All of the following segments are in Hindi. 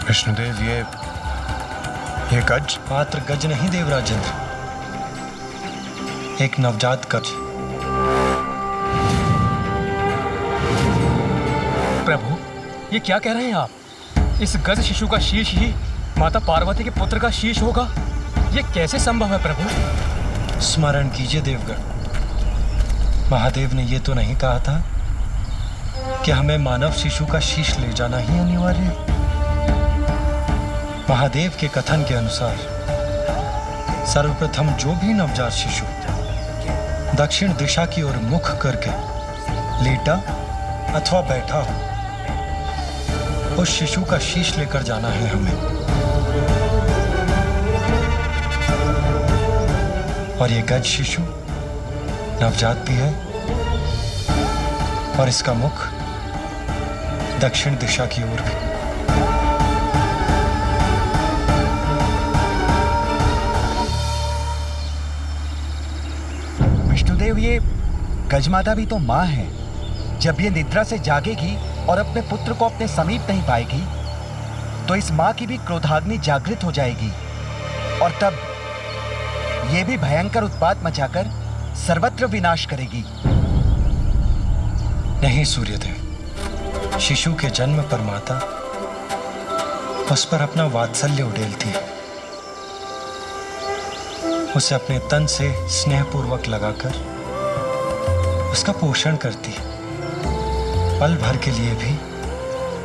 विष्णुदेव, ये गज? मात्र गज नहीं देवराजेंद्र, एक नवजात गज। प्रभु, ये क्या कह रहे हैं आप? इस गज शिशु का शीश ही माता पार्वती के पुत्र का शीश होगा? ये कैसे संभव है प्रभु? स्मरण कीजिए देवगण, महादेव ने ये तो नहीं कहा था कि हमें मानव शिशु का शीश ले जाना ही अनिवार्य है। महादेव के कथन के अनुसार सर्वप्रथम जो भी नवजात शिशु दक्षिण दिशा की ओर मुख करके लेटा अथवा बैठा हो, उस शिशु का शीश लेकर जाना है हमें। और ये गज शिशु नवजात भी है और इसका मुख दक्षिण दिशा की ओर भी। विष्णुदेव, ये गजमाता भी तो माँ है। जब ये निद्रा से जागेगी और अपने पुत्र को अपने समीप नहीं पाएगी तो इस माँ की भी क्रोधाग्नि जागृत हो जाएगी और तब ये भी भयंकर उत्पात मचाकर सर्वत्र विनाश करेगी। नहीं सूर्यदेव, शिशु के जन्म पर माता उस पर अपना वात्सल्य उड़ेलती है, उसे अपने तन से स्नेहपूर्वक लगाकर उसका पोषण करती है। पल भर के लिए भी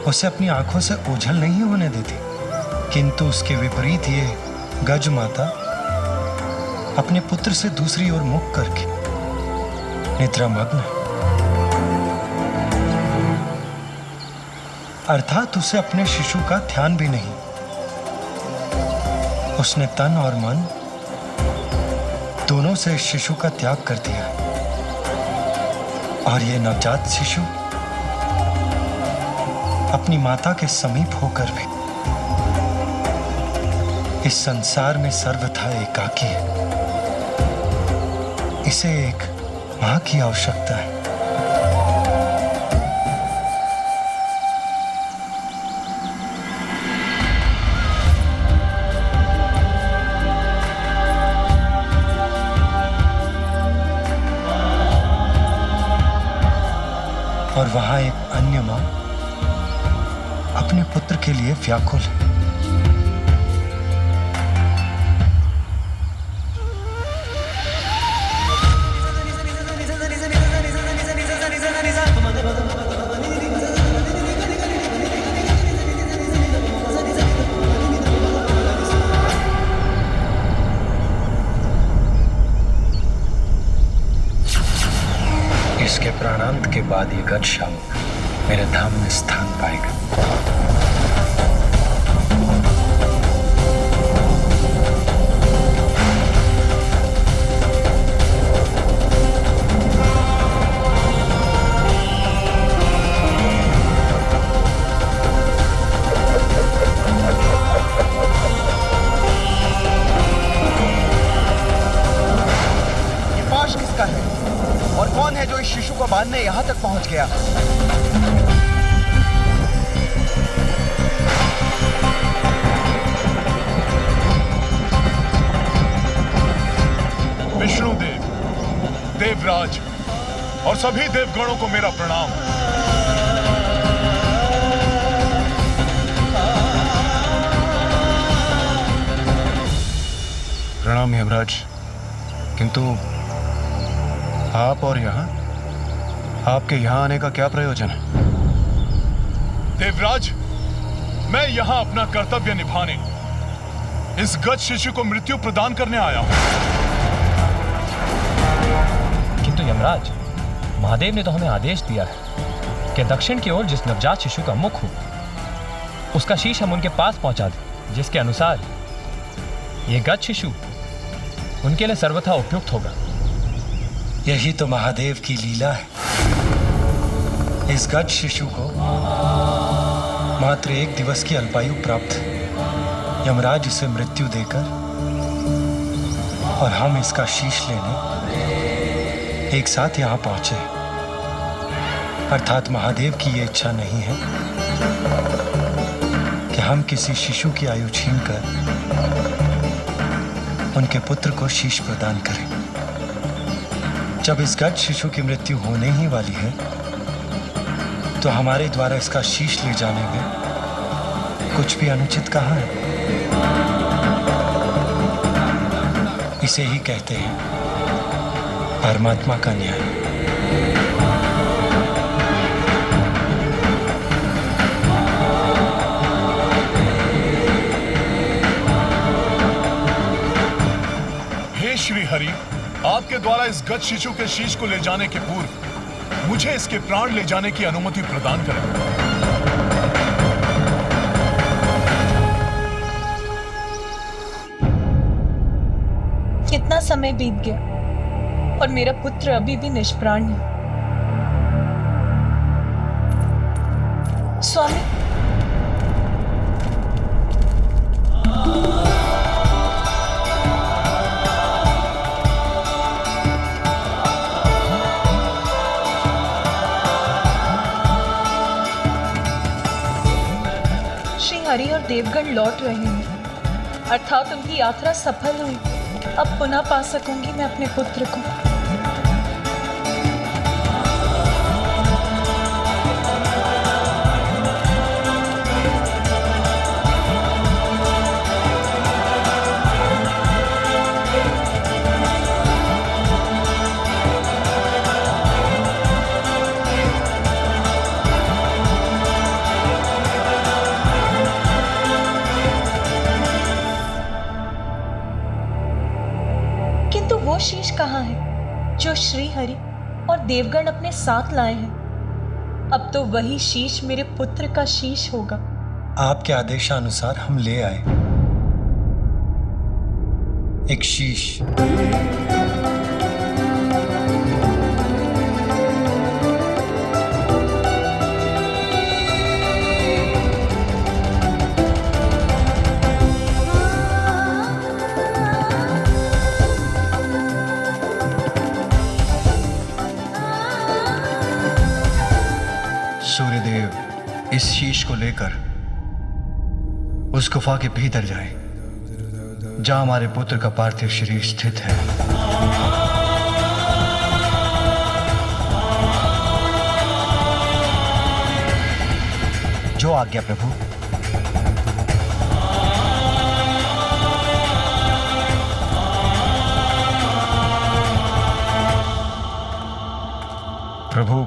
उसे अपनी आंखों से ओझल नहीं होने देती। किंतु उसके विपरीत ये गज माता अपने पुत्र से दूसरी ओर मुख करके निद्रामग्न है, अर्थात उसे अपने शिशु का ध्यान भी नहीं। उसने तन और मन दोनों से शिशु का त्याग कर दिया और ये नवजात शिशु अपनी माता के समीप होकर भी इस संसार में सर्वथा एकाकी है। इसे एक मां की आवश्यकता है। और वहां एक अन्य मां अपने पुत्र के लिए व्याकुल है। इसके प्राणांत के बाद ये गज शावक मेरे धाम में स्थान पाएगा। ये पाश किसका है और कौन है जो इस शिशु को बांधने यहां तक पहुंच गया? विष्णुदेव, देवराज और सभी देवगणों को मेरा प्रणाम। प्रणाम यमराज। किंतु आप और यहां, आपके यहां आने का क्या प्रयोजन है? देवराज, मैं यहां अपना कर्तव्य निभाने, इस गज शिशु को मृत्यु प्रदान करने आया हूं। किंतु यमराज, महादेव ने तो हमें आदेश दिया है कि दक्षिण की ओर जिस नवजात शिशु का मुख हो उसका शीश हम उनके पास पहुंचा दें, जिसके अनुसार ये गज शिशु उनके लिए सर्वथा उपयुक्त होगा। यही तो महादेव की लीला है। इस गज शिशु को मात्र 1 दिवस की अल्पायु प्राप्त है। यमराज उसे मृत्यु देकर और हम इसका शीश लेने एक साथ यहां पहुंचे। अर्थात महादेव की ये इच्छा नहीं है कि हम किसी शिशु की आयु छीनकर उनके पुत्र को शीश प्रदान करें। जब इस गज शिशु की मृत्यु होने ही वाली है, तो हमारे द्वारा इसका शीश ले जाने में कुछ भी अनुचित कहाँ है? इसे ही कहते हैं परमात्मा का न्याय। हे श्री हरि, आपके द्वारा इस गज शिशु के शीश को ले जाने के पूर्व मुझे इसके प्राण ले जाने की अनुमति प्रदान करें। कितना समय बीत गया और मेरा पुत्र अभी भी निष्प्राण है। स्वामी, श्री हरि और देवगण लौट रहे हैं, अर्थात उनकी यात्रा सफल हुई। अब पुनः पा सकूंगी मैं अपने पुत्र को। किंतु वो शीश कहाँ है जो श्री हरि और देवगण अपने साथ लाए हैं? अब तो वही शीश मेरे पुत्र का शीश होगा। आपके आदेशानुसार हम ले आए एक शीश। सूर्यदेव इस शीश को लेकर उस गुफा के भीतर जाए जहां हमारे पुत्र का पार्थिव शरीर स्थित है। जो आज्ञा प्रभु। प्रभु,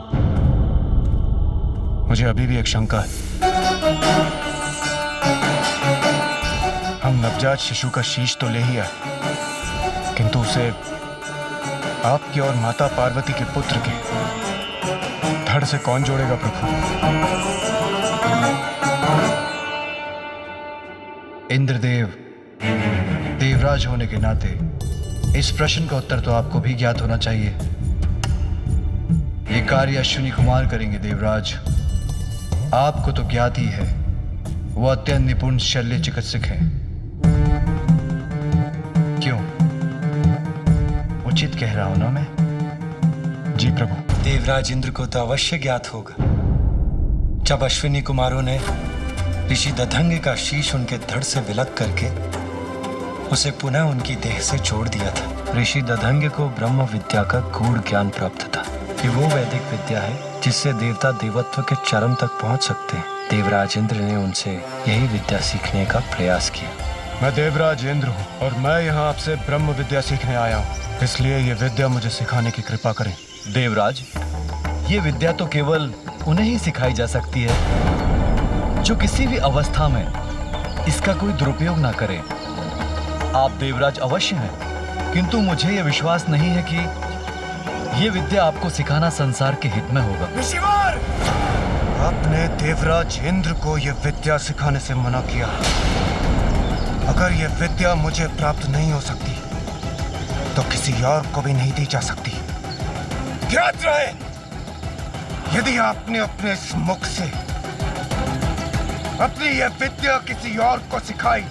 मुझे अभी भी एक शंका है। हम नवजात शिशु का शीश तो ले ही आए, किंतु उसे आपके और माता पार्वती के पुत्र के धड़ से कौन जोड़ेगा प्रभु? इंद्रदेव देवराज होने के नाते इस प्रश्न का उत्तर तो आपको भी ज्ञात होना चाहिए। ये कार्य अश्विनी कुमार करेंगे देवराज। आपको तो ज्ञात ही है, वो अत्यंत निपुण शल्य चिकित्सक हैं। क्यों, उचित कह रहा हूं ना मैं? जी प्रभु। देवराज इंद्र को तो अवश्य ज्ञात होगा जब अश्विनी कुमारों ने ऋषि दधंग का शीश उनके धड़ से विलग करके उसे पुनः उनकी देह से जोड़ दिया था। ऋषि दधंग को ब्रह्म विद्या का गूढ़ ज्ञान प्राप्त था कि वो वैदिक विद्या है जिससे देवता देवत्व के चरम तक पहुंच सकते हैं। देवराज इंद्र ने उनसे यही विद्या सीखने का प्रयास किया। मैं देवराज इंद्र हूँ और मैं यहाँ आपसे ब्रह्म विद्या सीखने आया हूँ, इसलिए ये विद्या मुझे सिखाने की कृपा करें। देवराज, ये विद्या तो केवल उन्हें ही सिखाई जा सकती है जो किसी भी अवस्था में इसका कोई दुरुपयोग ना करें। आप देवराज अवश्य हैं, किंतु मुझे यह विश्वास नहीं है कि ये विद्या आपको सिखाना संसार के हित में होगा। ऋषिवर, आपने देवराज इंद्र को यह विद्या सिखाने से मना किया। अगर यह विद्या मुझे प्राप्त नहीं हो सकती तो किसी और को भी नहीं दी जा सकती। ज्ञात रहे, यदि आपने अपने इस मुख से अपनी यह विद्या किसी और को सिखाई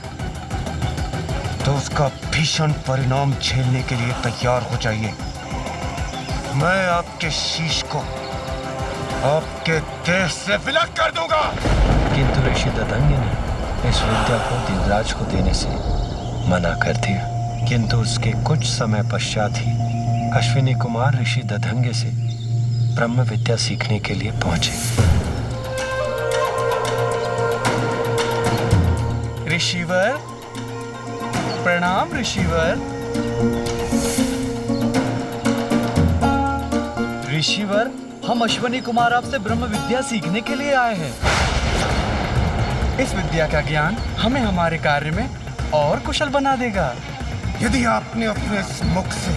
तो उसका भीषण परिणाम झेलने के लिए तैयार हो जाइए। मैं आपके शीश को आपके देह से विलग कर दूंगा। किंतु ऋषि दधंग ने इस विद्या को देवराज को देने से मना कर दिया, किंतु उसके कुछ समय पश्चात ही अश्विनी कुमार ऋषि दधंगे से ब्रह्म विद्या सीखने के लिए पहुंचे। ऋषिवर, प्रणाम ऋषिवर। ऋषिवर, हम अश्विनी कुमार आपसे ब्रह्म विद्या सीखने के लिए आए हैं। इस विद्या का ज्ञान हमें हमारे कार्य में और कुशल बना देगा। यदि आपने अपने इस मुख से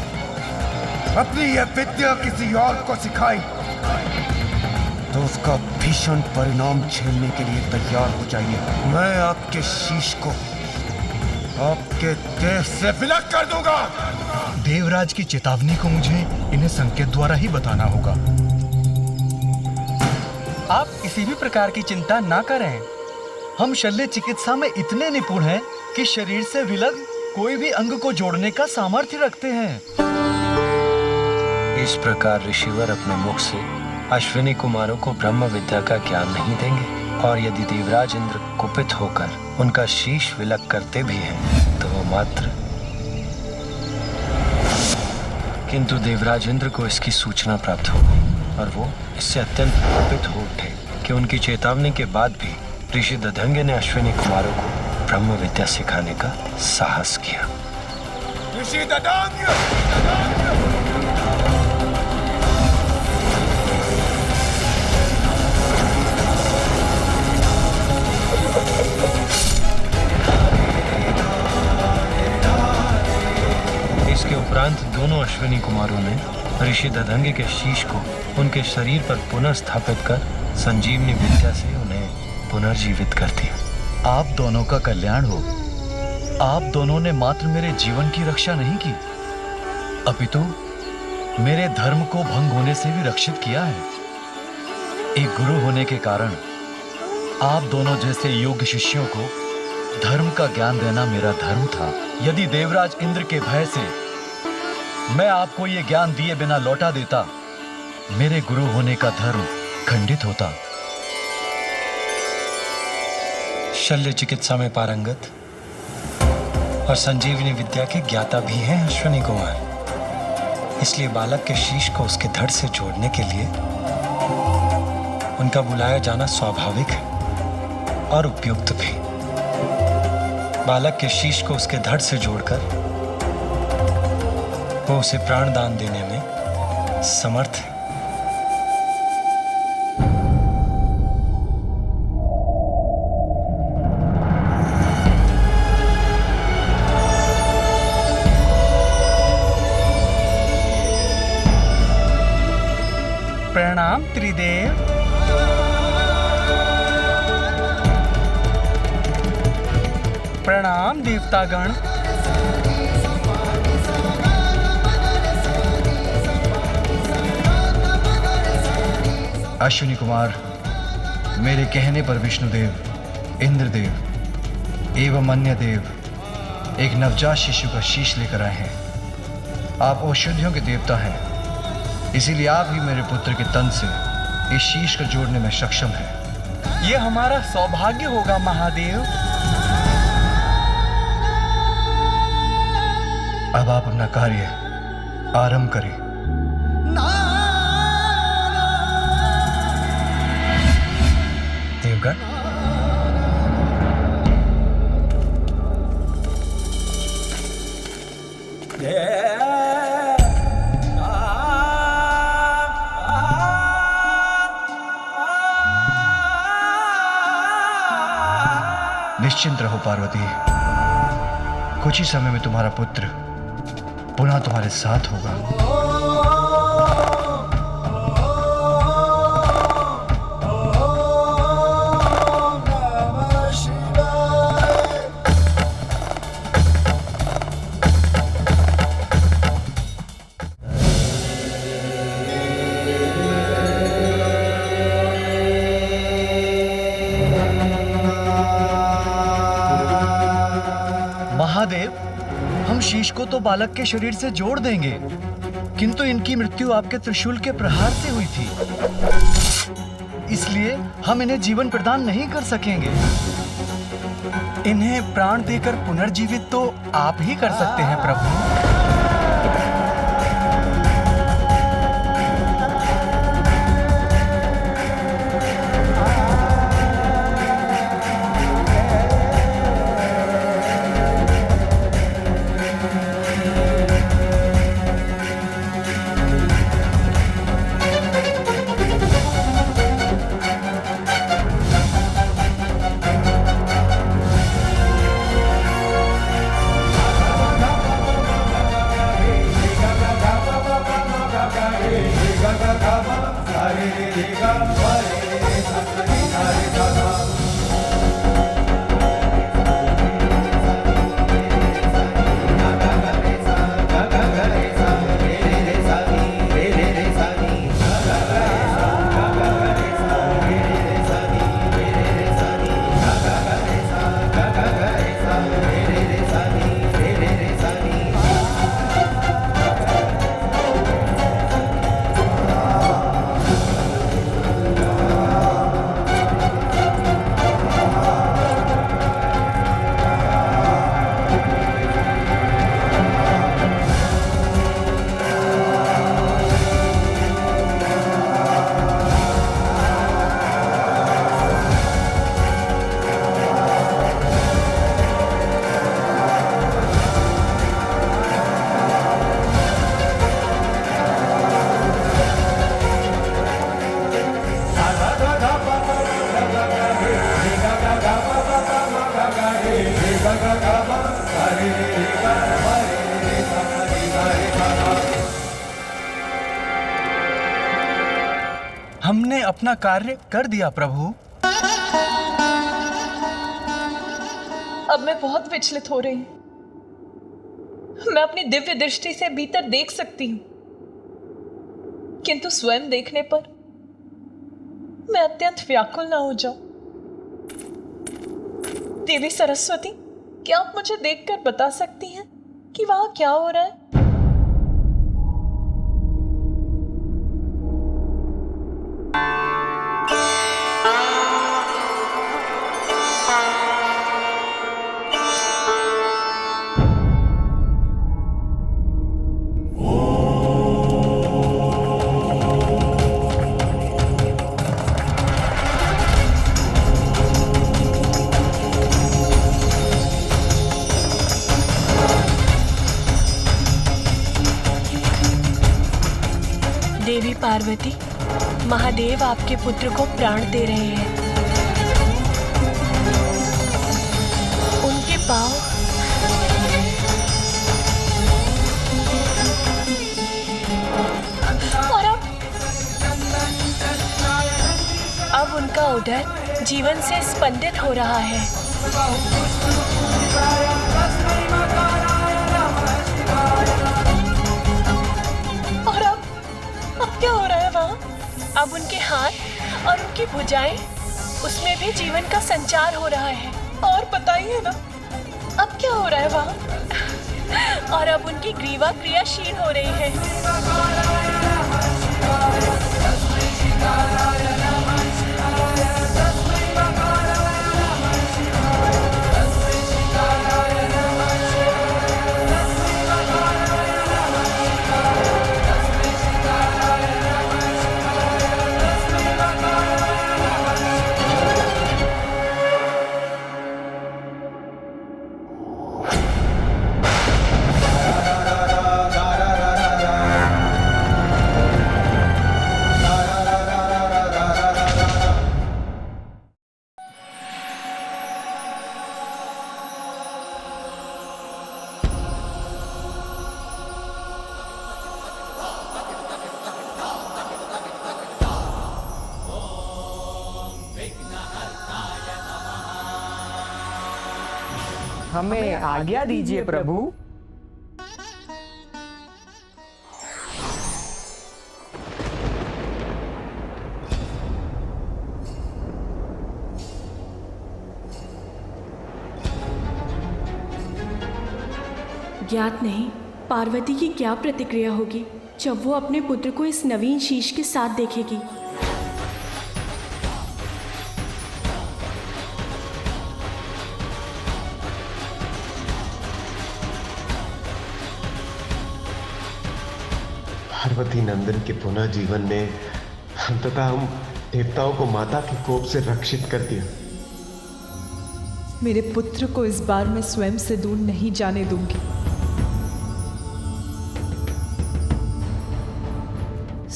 अपनी यह विद्या किसी और को सिखाई तो उसका भीषण परिणाम झेलने के लिए तैयार हो जाइए। मैं आपके शीश को आपके देह से विलग कर दूंगा। देवराज की चेतावनी को मुझे इन्हें संकेत द्वारा ही बताना होगा। आप किसी भी प्रकार की चिंता ना करें। हम शल्य चिकित्सा में इतने निपुण हैं कि शरीर से विलग कोई भी अंग को जोड़ने का सामर्थ्य रखते हैं। इस प्रकार ऋषिवर अपने मुख से अश्विनी कुमारों को ब्रह्म विद्या का ज्ञान नहीं देंगे, और यदि देवराज इंद्र कुपित होकर उनका शीश विलग करते भी हैं तो वो मात्र। किंतु देवराज इंद्र को इसकी सूचना प्राप्त हो गई और वो इससे अत्यंत कुपित हो उठे कि उनकी चेतावनी के बाद भी ऋषि दधंगे ने अश्विनी कुमारों को ब्रह्म विद्या सिखाने का साहस किया। ऋषि दधंगे! इसके उपरांत दोनों अश्विनी कुमारों ने ऋषि दधंगे के शीश को उनके शरीर पर पुनः स्थापित कर संजीवनी विद्या से उन्हें पुनर्जीवित कर दिया। आप दोनों का कल्याण हो। आप दोनों ने मात्र मेरे जीवन की रक्षा नहीं की, अपितु मेरे धर्म को भंग होने से भी रक्षित किया है। एक गुरु होने के कारण आप दोनों जैसे योग्य शिष्यों को धर्म का ज्ञान देना मेरा धर्म था। यदि देवराज इंद्र के भय से मैं आपको ये ज्ञान दिए बिना लौटा देता, मेरे गुरु होने का धर्म खंडित होता। शल्य चिकित्सा में पारंगत और संजीवनी विद्या के ज्ञाता भी हैं अश्विनी कुमार, इसलिए बालक के शीश को उसके धड़ से जोड़ने के लिए उनका बुलाया जाना स्वाभाविक है और उपयुक्त भी। बालक के शीश को उसके धड़ से जोड़कर वो उसे प्राण दान देने में समर्थ है। प्रणाम त्रिदेव। प्रणाम देवतागण। अश्विनी कुमार, मेरे कहने पर विष्णुदेव, इंद्रदेव एवं अन्य देव एक नवजात शिशु का शीश लेकर आए हैं। आप औषधियों के देवता हैं, इसीलिए आप ही मेरे पुत्र के तन से इस शीश को जोड़ने में सक्षम हैं। ये हमारा सौभाग्य होगा महादेव। अब आप अपना कार्य आरंभ करें। देवगण, निश्चिंत रहो पार्वती, कुछ ही समय में तुम्हारा पुत्र पुनः तुम्हारे साथ होगा। महादेव, हम शीश को तो बालक के शरीर से जोड़ देंगे, किंतु इनकी मृत्यु आपके त्रिशूल के प्रहार से हुई थी, इसलिए हम इन्हें जीवन प्रदान नहीं कर सकेंगे। इन्हें प्राण देकर पुनर्जीवित तो आप ही कर सकते हैं प्रभु। हमने अपना कार्य कर दिया प्रभु। अब मैं बहुत विचलित हो रही हूं। मैं अपनी दिव्य दृष्टि से भीतर देख सकती हूं, किंतु स्वयं देखने पर मैं अत्यंत व्याकुल ना हो जाऊं। देवी सरस्वती, क्या आप मुझे देखकर बता सकती हैं कि वहां क्या हो रहा है? देवी पार्वती, महादेव आपके पुत्र को प्राण दे रहे हैं। उनके पांव और अब उनका उदर जीवन से स्पंदित हो रहा है। क्या हो रहा है वहाँ? अब उनके हाथ और उनकी भुजाएं, उसमें भी जीवन का संचार हो रहा है। और बताइए ना, अब क्या हो रहा है वहाँ? और अब उनकी ग्रीवा क्रियाशील हो रही है। हमें आज्ञा दीजिए प्रभु। ज्ञात नहीं पार्वती की क्या प्रतिक्रिया होगी जब वो अपने पुत्र को इस नवीन शीश के साथ देखेगी। पार्वती नंदन के पुनः जीवन ने अंततः हम देवताओं को माता के कोप से रक्षित कर दिया। मेरे पुत्र को इस बार मैं स्वयं से दूर नहीं जाने दूंगी।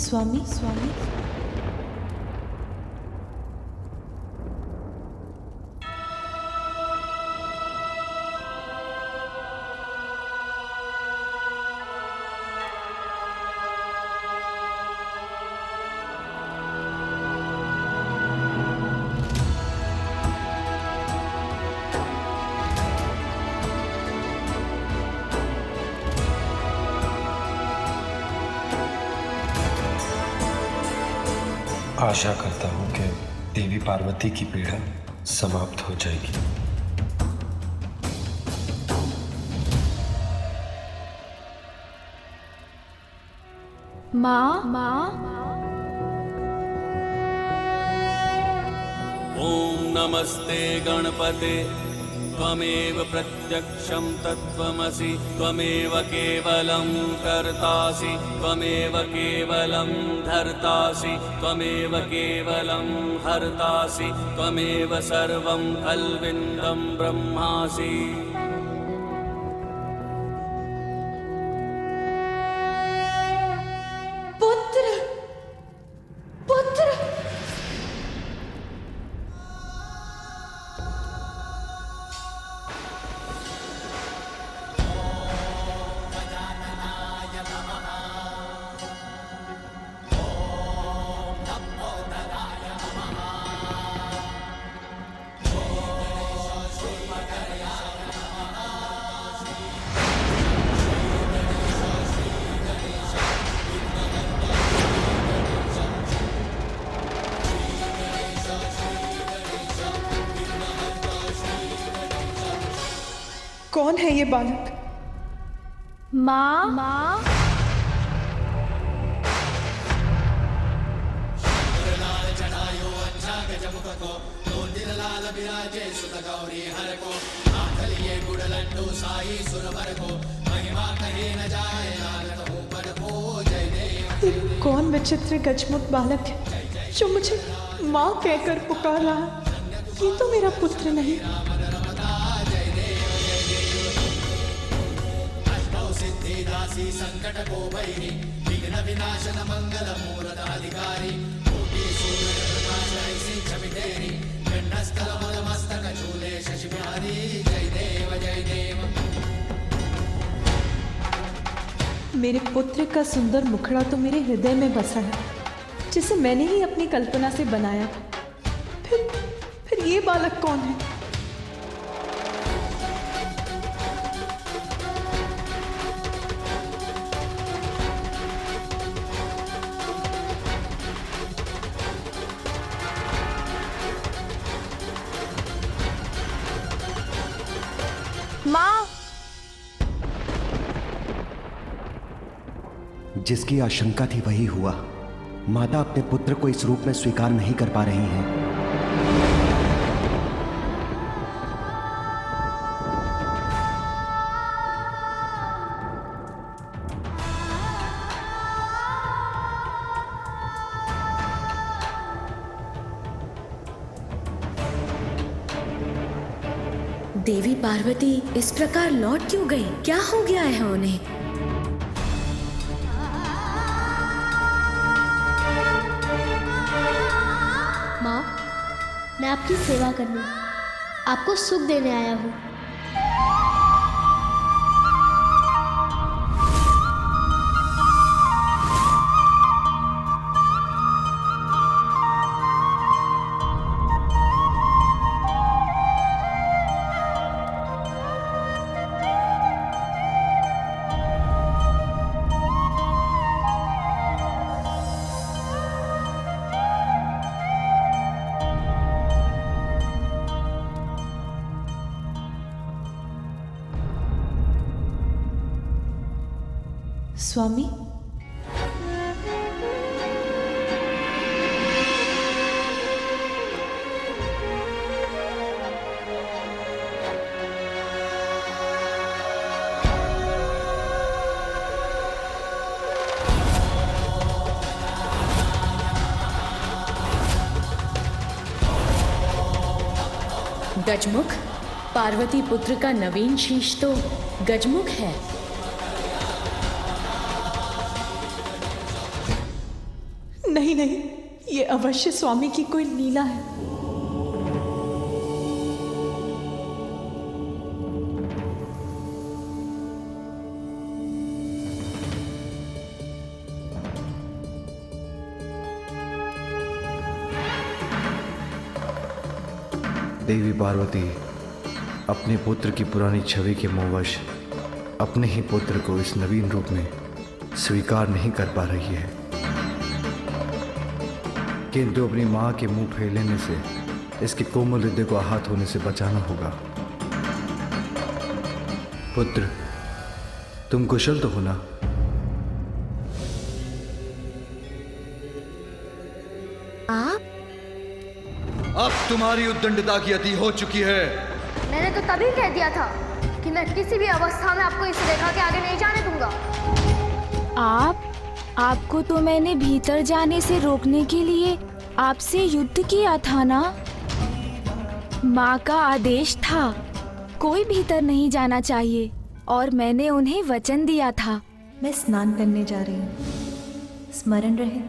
स्वामी, स्वामी। आशा करता हूँ कि देवी पार्वती की पीड़ा समाप्त हो जाएगी। माँ। ओम नमस्ते गणपते त्वमेव प्रत्यक्षं तत्त्वमसि त्वमेव केवलं कर्तासि त्वमेव केवलं धर्तासि त्वमेव केवलं हर्तासि त्वमेव सर्वं खल्विन्दं ब्रह्मासि। कौन है ये बालक? माँ। कौन विचित्र गजमुख बालक है जो मुझे माँ कहकर पुकार रहा है? ये तो मेरा पुत्र नहीं। संकट को भैरी विघ्न विनाशन मंगल मूर्त अधिकारी कोटि सूर्य प्रकाश ऐसी छवि तेरी गंडस्थल मद मस्तक झूले शशि बिहारी जय देव जय देव। मेरे पुत्र का सुंदर मुखड़ा तो मेरे हृदय में बसा है, जिसे मैंने ही अपनी कल्पना से बनाया। फिर ये बालक कौन है? माँ। जिसकी आशंका थी वही हुआ। माता अपने पुत्र को इस रूप में स्वीकार नहीं कर पा रही हैं। देवी पार्वती इस प्रकार लौट क्यों गई? क्या हो गया है उन्हें? माँ, मैं आपकी सेवा करने, आपको सुख देने आया हूँ। स्वामी, गजमुख, पार्वती पुत्र का नवीन शीश तो गजमुख है। नहीं नहीं, ये अवश्य स्वामी की कोई लीला है। देवी पार्वती अपने पुत्र की पुरानी छवि के मोहवश अपने ही पुत्र को इस नवीन रूप में स्वीकार नहीं कर पा रही है, किंतु अपनी मां के मुंह फेर से इसके कोमल हृदय को आहत होने से बचाना होगा। पुत्र, तुम कुशल तो हो ना? अब तुम्हारी उद्दंडता की अति हो चुकी है। मैंने तो तभी कह दिया था कि मैं किसी भी अवस्था में आपको इस रेखा के आगे नहीं जाने दूंगा। आपको तो मैंने भीतर जाने से रोकने के लिए आपसे युद्ध किया था ना? माँ का आदेश था कोई भीतर नहीं जाना चाहिए और मैंने उन्हें वचन दिया था। मैं स्नान करने जा रही हूँ, स्मरण रहे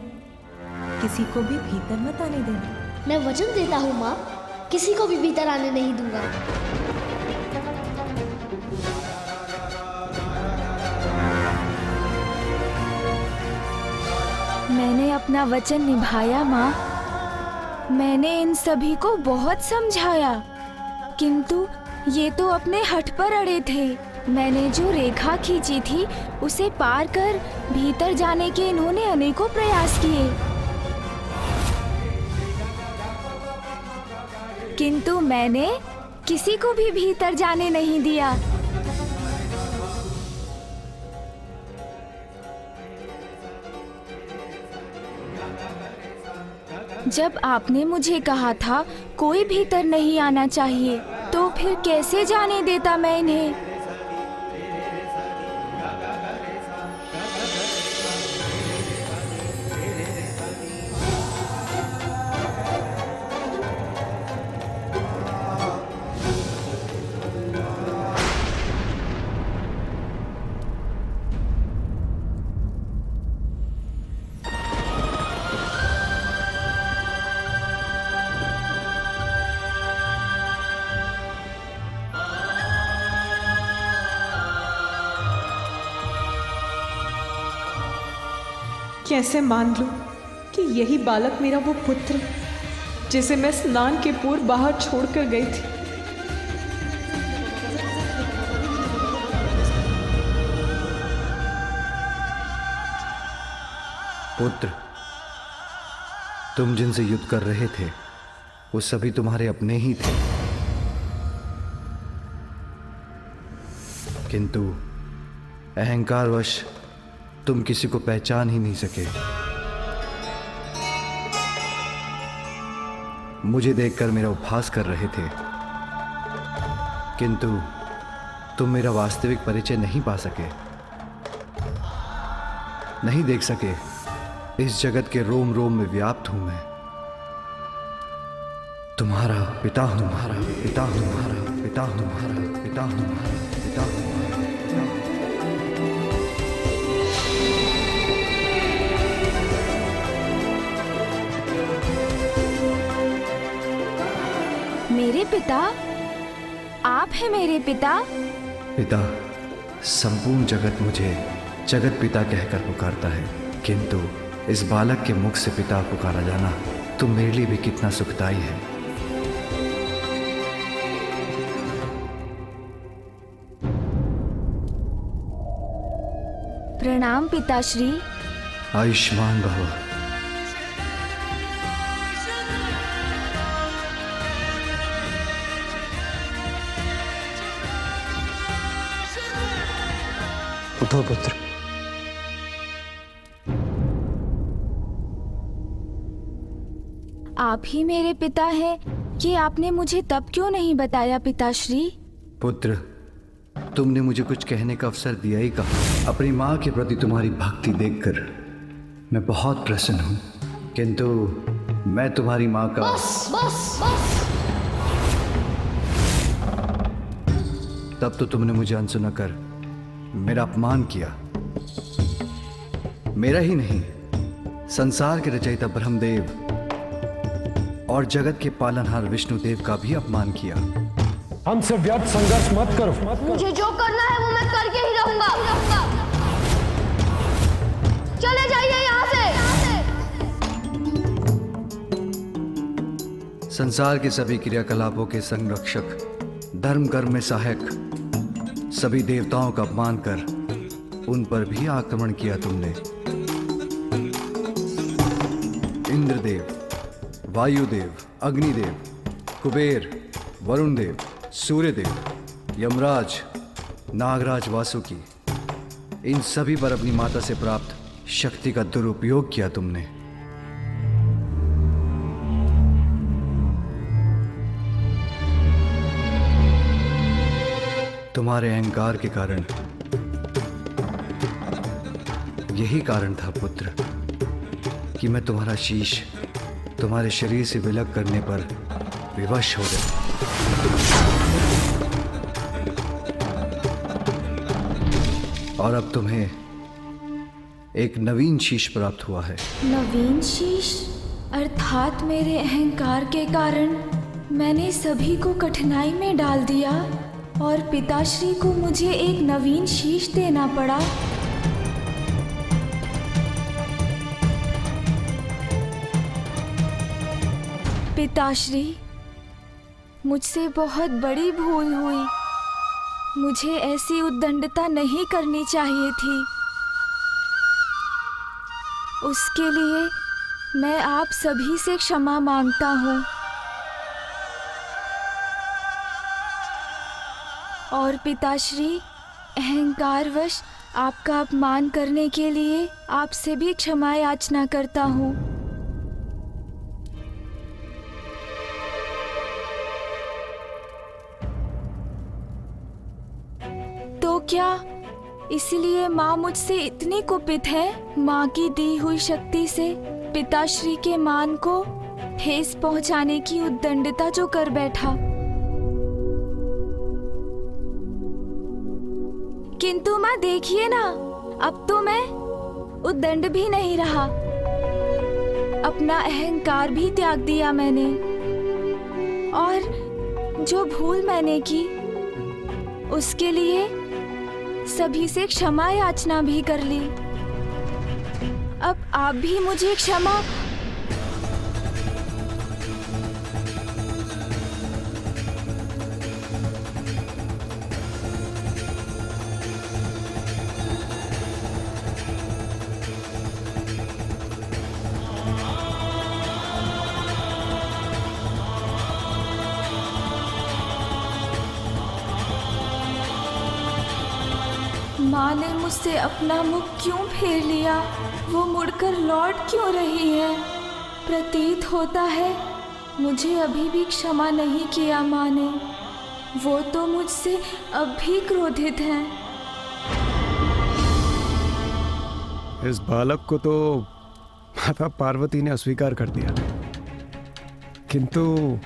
किसी को भी भीतर मत आने देना। मैं वचन देता हूँ माँ, किसी को भी भीतर आने नहीं दूंगा। मैंने अपना वचन निभाया माँ। मैंने इन सभी को बहुत समझाया, किंतु ये तो अपने हठ पर अड़े थे। मैंने जो रेखा खींची थी उसे पार कर भीतर जाने के इन्होंने अनेकों प्रयास किए, किंतु मैंने किसी को भी भीतर जाने नहीं दिया। जब आपने मुझे कहा था कोई भीतर नहीं आना चाहिए, तो फिर कैसे जाने देता मैं इन्हें? कैसे मान लूं कि यही बालक मेरा वो पुत्र जिसे मैं स्नान के पूर्व बाहर छोड़कर गई थी। पुत्र, तुम जिनसे युद्ध कर रहे थे वो सभी तुम्हारे अपने ही थे, किंतु अहंकारवश तुम किसी को पहचान ही नहीं सके। मुझे देखकर मेरा उपहास कर रहे थे, किंतु तुम मेरा वास्तविक परिचय नहीं पा सके, नहीं देख सके। इस जगत के रोम रोम में व्याप्त हूं मैं। तुम्हारा पिता हूं, तुम्हारा पिता हूं, तुम्हारा पिता हूं, तुम्हारा पिता हूं, तुम्हारा पिता हूं। मेरे पिता? आप हैं मेरे पिता? पिता, संपूर्ण जगत मुझे जगत पिता कहकर पुकारता है, किंतु इस बालक के मुख से पिता पुकारा जाना तो मेरे लिए भी कितना सुखदायी है। प्रणाम पिताश्री। आयुष्मान भव। उठो पुत्र। आप ही मेरे पिता हैं, ये आपने मुझे तब क्यों नहीं बताया पिताश्री? पुत्र, तुमने मुझे कुछ कहने का अवसर दिया ही कहा। अपनी माँ के प्रति तुम्हारी भक्ति देखकर मैं बहुत प्रसन्न हूँ, किंतु मैं तुम्हारी माँ का बस बस बस। तब तो तुमने मुझे अनसुना कर मेरा अपमान किया। मेरा ही नहीं, संसार के रचयिता ब्रह्मदेव और जगत के पालनहार विष्णुदेव का भी अपमान किया। हमसे व्यर्थ संघर्ष मत करो। मुझे जो करना है वो मैं करके ही रहूंगा। चले जाइए यहाँ से। संसार के सभी क्रियाकलापों के संरक्षक, धर्म कर्म में सहायक सभी देवताओं का अपमान कर उन पर भी आक्रमण किया तुमने। इंद्रदेव, वायुदेव, अग्निदेव, कुबेर, वरुण देव, सूर्यदेव, यमराज, नागराज, वासुकी, इन सभी पर अपनी माता से प्राप्त शक्ति का दुरुपयोग किया तुमने। तुम्हारे अहंकार के कारण, यही कारण था पुत्र कि मैं तुम्हारा शीश तुम्हारे शरीर से विलग करने पर विवश हो गया। और अब तुम्हें एक नवीन शीश प्राप्त हुआ है। नवीन शीश अर्थात मेरे अहंकार के कारण मैंने सभी को कठिनाई में डाल दिया और पिताश्री को मुझे एक नवीन शीश देना पड़ा। पिताश्री, मुझसे बहुत बड़ी भूल हुई। मुझे ऐसी उद्दंडता नहीं करनी चाहिए थी। उसके लिए मैं आप सभी से क्षमा मांगता हूँ। और पिताश्री, अहंकारवश आपका अपमान करने के लिए आपसे भी क्षमा याचना करता हूँ। तो क्या इसलिए माँ मुझसे इतनी कुपित है? माँ की दी हुई शक्ति से पिताश्री के मान को ठेस पहुंचाने की उद्दंडता जो कर बैठा। किंतु माँ देखिए ना, अब तो मैं उद्दंड भी नहीं रहा। अपना अहंकार भी त्याग दिया मैंने और जो भूल मैंने की उसके लिए सभी से क्षमा याचना भी कर ली। अब आप भी मुझे क्षमा। माँ ने मुझसे अपना मुख क्यों फेर लिया? वो मुड़कर लौट क्यों रही है? प्रतीत होता है मुझे अभी भी क्षमा नहीं किया माँ ने। वो तो मुझसे अब भी क्रोधित हैं। इस बालक को तो माता पार्वती ने अस्वीकार कर दिया, किंतु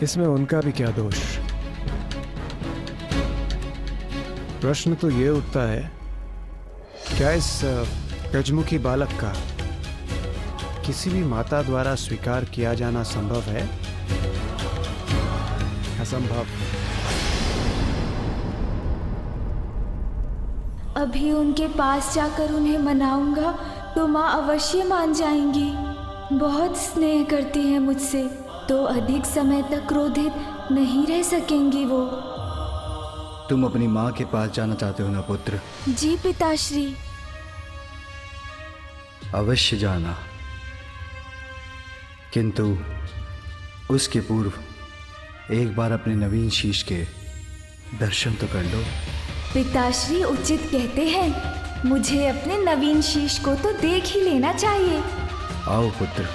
इसमें उनका भी क्या दोष? प्रश्न तो ये उठता है, क्या इस गजमुखी बालक का किसी भी माता द्वारा स्वीकार किया जाना संभव है? असंभव। अभी उनके पास जाकर उन्हें मनाऊंगा तो माँ अवश्य मान जाएंगी। बहुत स्नेह करती है मुझसे, तो अधिक समय तक क्रोधित नहीं रह सकेंगी वो। तुम अपनी माँ के पास जाना चाहते हो ना पुत्र? जी पिताश्री। अवश्य जाना, किंतु उसके पूर्व एक बार अपने नवीन शीश के दर्शन तो कर लो। पिताश्री उचित कहते हैं, मुझे अपने नवीन शीश को तो देख ही लेना चाहिए। आओ पुत्र।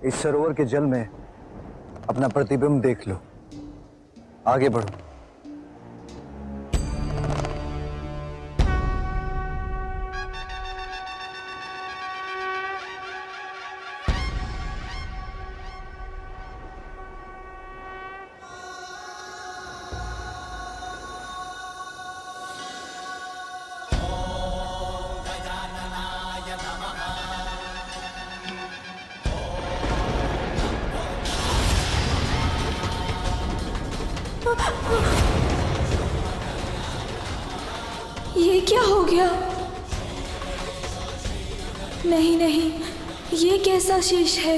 इस सरोवर के जल में अपना प्रतिबिंब देख लो। आगे बढ़ो। ये क्या हो गया? नहीं नहीं, ये कैसा शीश है?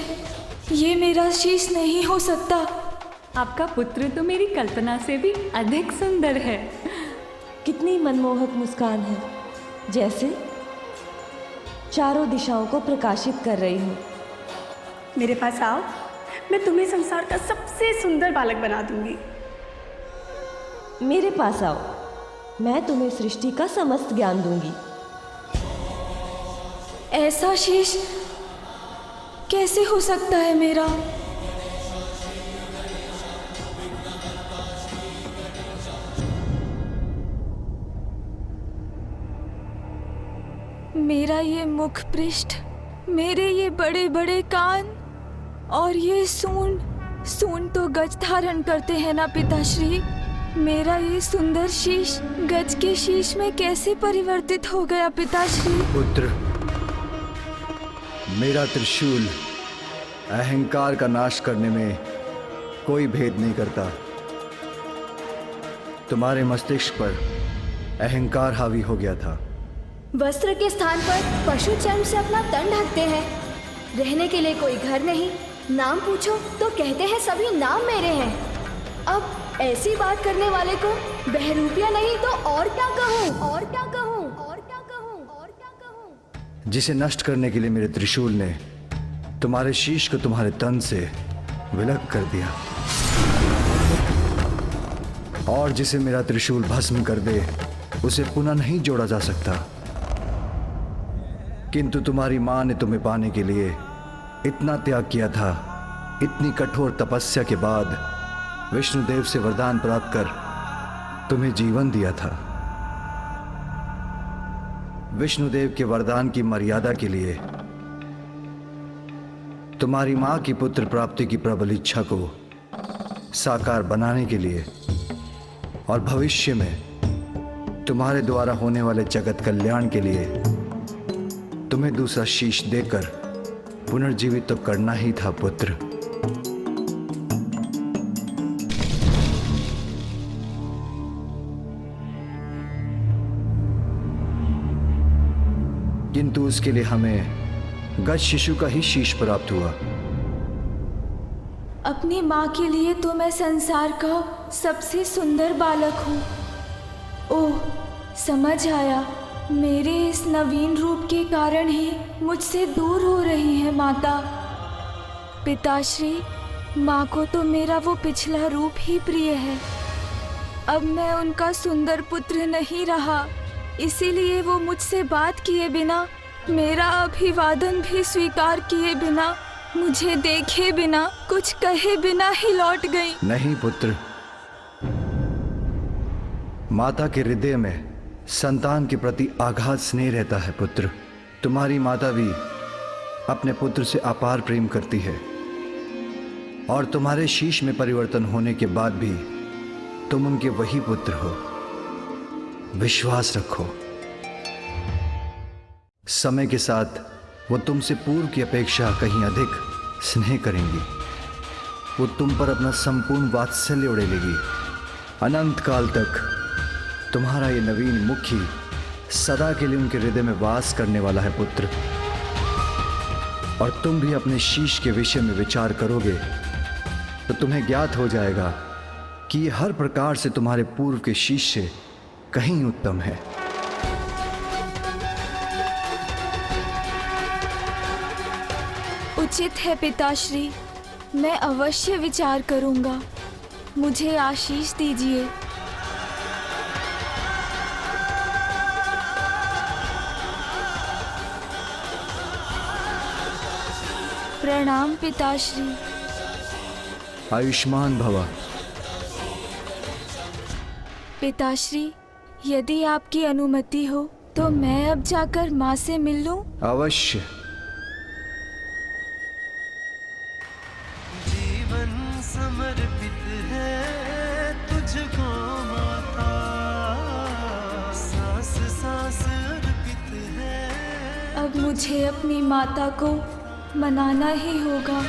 ये मेरा शीश नहीं हो सकता। आपका पुत्र तो मेरी कल्पना से भी अधिक सुंदर है। कितनी मनमोहक मुस्कान है, जैसे चारों दिशाओं को प्रकाशित कर रही हूँ। मेरे पास आओ, मैं तुम्हें संसार का सबसे सुंदर बालक बना दूंगी। मेरे पास आओ, मैं तुम्हें सृष्टि का समस्त ज्ञान दूंगी। ऐसा शीश कैसे हो सकता है मेरा? मेरा ये मुख पृष्ठ, मेरे ये बड़े बड़े कान और ये सूंड तो गज धारण करते हैं ना पिताश्री। मेरा ये सुंदर शीश गज के शीश में कैसे परिवर्तित हो गया पिताश्री? पुत्र, मेरा त्रिशूल अहंकार का नाश करने में कोई भेद नहीं करता। तुम्हारे मस्तिष्क पर अहंकार हावी हो गया था। वस्त्र के स्थान पर पशु चर्म से अपना तन ढकते हैं। रहने के लिए कोई घर नहीं, नाम पूछो तो कहते हैं सभी नाम मेरे हैं। अब ऐसी बात करने वाले को बहरूपिया नहीं तो और क्या कहूँ, और क्या कहूँ, और क्या कहूँ, और क्या कहूँ। जिसे नष्ट करने के लिए मेरे त्रिशूल ने तुम्हारे शीश को तुम्हारे तन से विलग कर दिया, और जिसे मेरा त्रिशूल भस्म कर दे उसे पुनः नहीं जोड़ा जा सकता। किंतु तुम्हारी मां ने तुम्हें पाने के लिए इतना त्याग किया था। इतनी कठोर तपस्या के बाद विष्णुदेव से वरदान प्राप्त कर तुम्हें जीवन दिया था। विष्णुदेव के वरदान की मर्यादा के लिए तुम्हारी मां की पुत्र प्राप्ति की प्रबल इच्छा को साकार बनाने के लिए और भविष्य में तुम्हारे द्वारा होने वाले जगत कल्याण के लिए तुम्हें दूसरा शीश देकर पुनर्जीवित तो करना ही था पुत्र। किंतु उसके लिए हमें गज शिशु का ही शीश प्राप्त हुआ। अपनी माँ के लिए तो मैं संसार का सबसे सुंदर बालक हूँ। ओह, समझ आया। मेरे इस नवीन रूप के कारण ही मुझसे दूर हो रही है माता। पिताश्री, माँ को तो मेरा वो पिछला रूप ही प्रिय है। अब मैं उनका सुंदर पुत्र नहीं रहा, इसीलिए वो मुझसे बात किए बिना, मेरा अभिवादन भी स्वीकार किए बिना, मुझे देखे बिना, कुछ कहे बिना ही लौट गई। नहीं पुत्र, माता के हृदय में संतान के प्रति आघात स्नेह रहता है पुत्र। तुम्हारी माता भी अपने पुत्र से अपार प्रेम करती है, और तुम्हारे शीश में परिवर्तन होने के बाद भी तुम उनके वही पुत्र हो। विश्वास रखो, समय के साथ वो तुमसे पूर्व की अपेक्षा कहीं अधिक स्नेह करेंगी। वो तुम पर अपना संपूर्ण वात्सल्य उड़ेलेगी। अनंत काल तक तुम्हारा ये नवीन मुखी सदा के लिए उनके हृदय में वास करने वाला है पुत्र। और तुम भी अपने शीश के विषय में विचार करोगे तो तुम्हें ज्ञात हो जाएगा कि ये हर प्रकार से तुम्हारे पूर्व के शीश से कहीं उत्तम है। उचित है पिताश्री, मैं अवश्य विचार करूंगा। मुझे आशीष दीजिए। प्रणाम पिताश्री। आयुष्मान भवा। पिताश्री, यदि आपकी अनुमति हो तो मैं अब जाकर माँ से मिल लूं? अवश्य। जीवन समर्पित है तुझको माता, सांस सांस अर्पित है। अब मुझे अपनी माता को मनाना ही होगा।